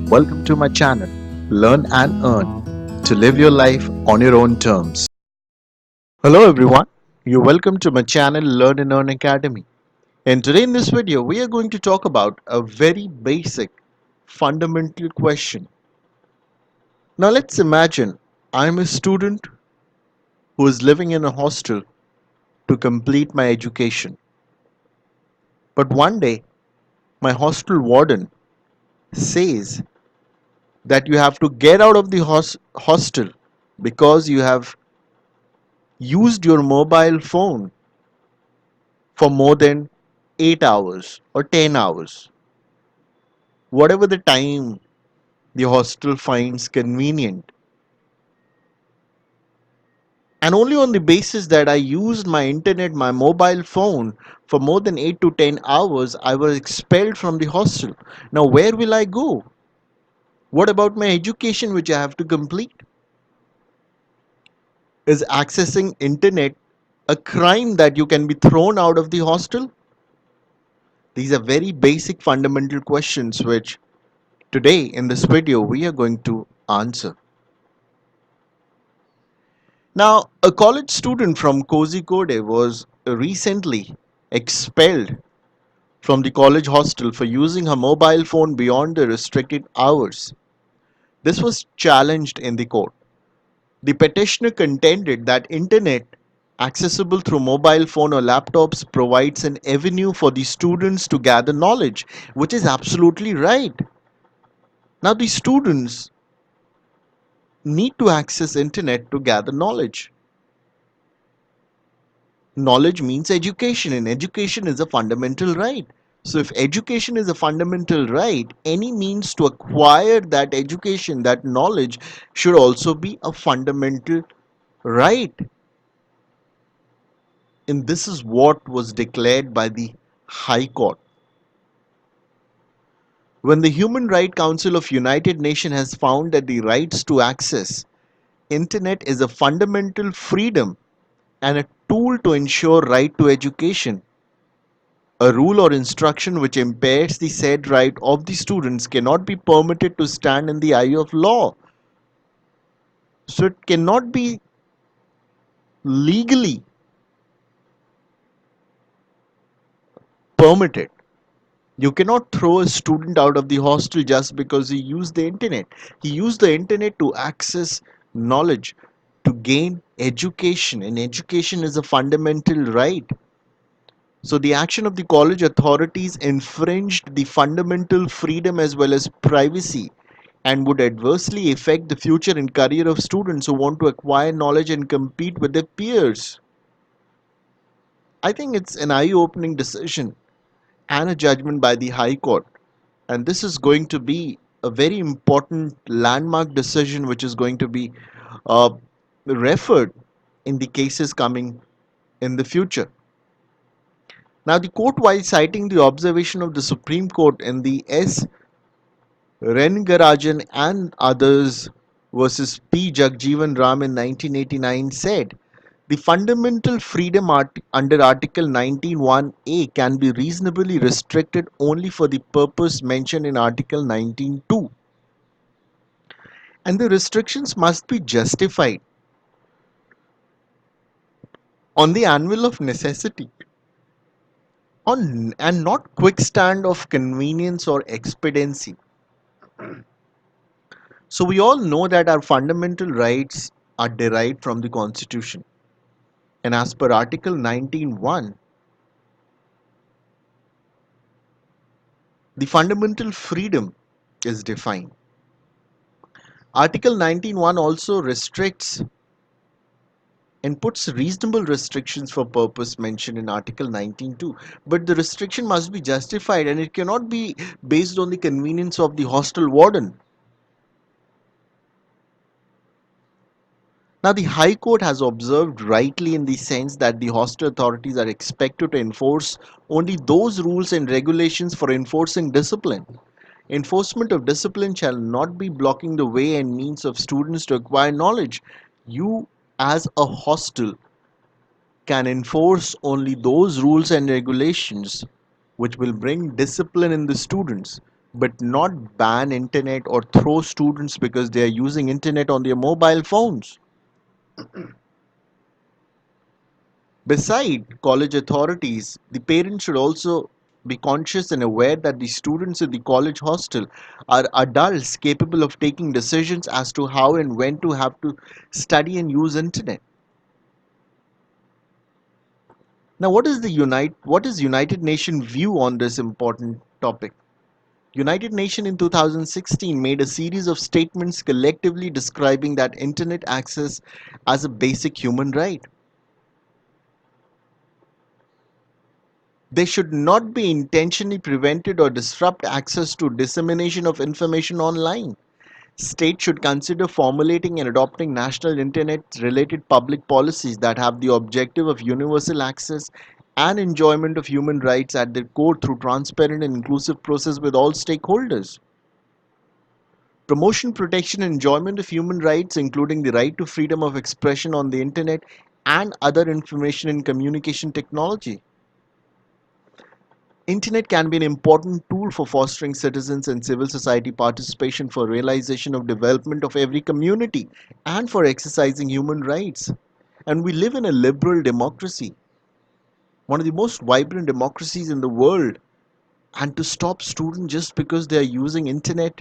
Welcome to my channel, Learn and Earn, to live your life on your own terms. Hello everyone, you're welcome to my channel, Learn and Earn Academy. And today in this video, we are going to talk about a very basic, fundamental question. Now let's imagine I'm a student who is living in a hostel to complete my education. But one day, my hostel warden says that you have to get out of the hostel because you have used your mobile phone for more than 8 hours or 10 hours, whatever the time the hostel finds convenient. And only on the basis that I used my internet, my mobile phone for more than 8 to 10 hours, I was expelled from the hostel. Now, where will I go? What about my education which I have to complete? Is accessing internet a crime that you can be thrown out of the hostel? These are very basic fundamental questions which today in this video we are going to answer. Now, a college student from Kozhikode was recently expelled from the college hostel for using her mobile phone beyond the restricted hours. This was challenged in the court. The petitioner contended that internet accessible through mobile phone or laptops provides an avenue for the students to gather knowledge, which is absolutely right. Now the students need to access internet to gather knowledge. Knowledge means education, and education is a fundamental right. So if education is a fundamental right, any means to acquire that education, that knowledge, should also be a fundamental right. And this is what was declared by the High Court. When the Human Rights Council of United Nations has found that the rights to access internet is a fundamental freedom and a tool to ensure right to education, a rule or instruction which impairs the said right of the students cannot be permitted to stand in the eye of law. So it cannot be legally permitted. You cannot throw a student out of the hostel just because he used the internet. He used the internet to access knowledge, to gain education, and education is a fundamental right. So the action of the college authorities infringed the fundamental freedom as well as privacy and would adversely affect the future and career of students who want to acquire knowledge and compete with their peers. I think it's an eye-opening decision and a judgment by the High Court. And this is going to be a very important landmark decision which is going to be uh, referred in the cases coming in the future. Now, the court, while citing the observation of the Supreme Court in the S. Rengarajan and others versus P. Jagjeevan Ram in 1989, said the fundamental freedom under Article 19(1)(a) can be reasonably restricted only for the purpose mentioned in Article 19(2), and the restrictions must be justified on the anvil of necessity on and not quick stand of convenience or expediency. So we all know that our fundamental rights are derived from the Constitution. And as per Article 19(1), the fundamental freedom is defined. Article 19(1) also restricts and puts reasonable restrictions for purpose mentioned in Article 19(2). But the restriction must be justified and it cannot be based on the convenience of the hostel warden. Now, the High Court has observed rightly in the sense that the hostel authorities are expected to enforce only those rules and regulations for enforcing discipline. Enforcement of discipline shall not be blocking the way and means of students to acquire knowledge. You, as a hostel, can enforce only those rules and regulations which will bring discipline in the students. but not ban internet or throw students because they are using internet on their mobile phones. Beside college authorities, the parents should also be conscious and aware that the students in the college hostel are adults capable of taking decisions as to how and when to have to study and use internet. Now, what is United Nations view on this important topic? United Nations in 2016 made a series of statements collectively describing that internet access as a basic human right. They should not be intentionally prevented or disrupt access to dissemination of information online. States should consider formulating and adopting national internet related public policies that have the objective of universal access and enjoyment of human rights at their core through transparent and inclusive process with all stakeholders. Promotion, protection, and enjoyment of human rights, including the right to freedom of expression on the internet and other information and communication technology. Internet can be an important tool for fostering citizens and civil society participation for realization of development of every community and for exercising human rights. And we live in a liberal democracy, one of the most vibrant democracies in the world. And to stop students just because they are using internet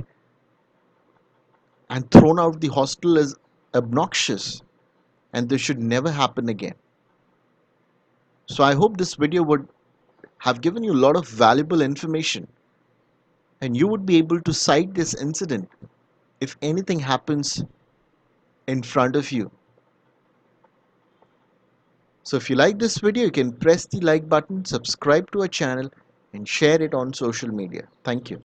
and thrown out the hostel is obnoxious, and this should never happen again. So I hope this video would have given you a lot of valuable information and you would be able to cite this incident if anything happens in front of you. So if you like this video, you can press the like button, subscribe to our channel and share it on social media. Thank you.